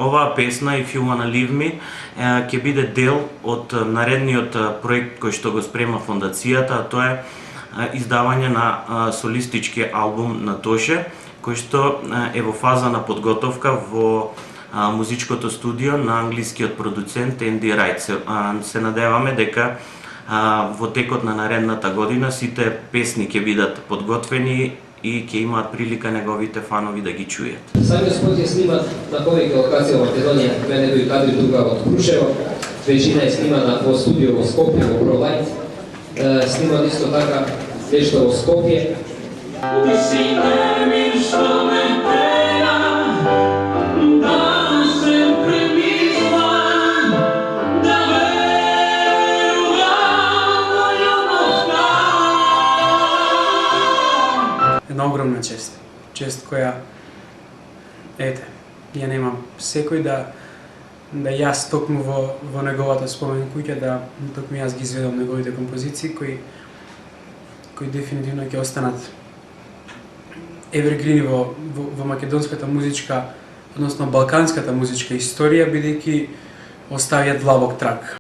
Оваа песна If You Wanna Leave Me ќе биде дел од наредниот проект кој што го спрема фондацијата, а тоа е издавање на солистички албум на Тоше, кој што е во фаза на подготовка во музичкото студио на англискиот продуцент Енди Рајт. Се надеваме дека во текот на наредната година сите песни ќе бидат подготвени и ќе имаат прилика неговите фанови да ги чујат. Самиот спот е снимат на повеќе локации во Македонија, мене некои кадри тука од Крушево, веćина е снимана во студио во Скопје, во ProLight, снимат исто така нешто во Скопје. Една огромна чест. Чест која, ја немам секој да јас токму во неговата спомен куќа, да токму јас ги изведам неговите композиции кои дефинитивно ќе останат евергрини во македонската музичка, односно балканската музичка историја, бидејќи оставија длабок трак.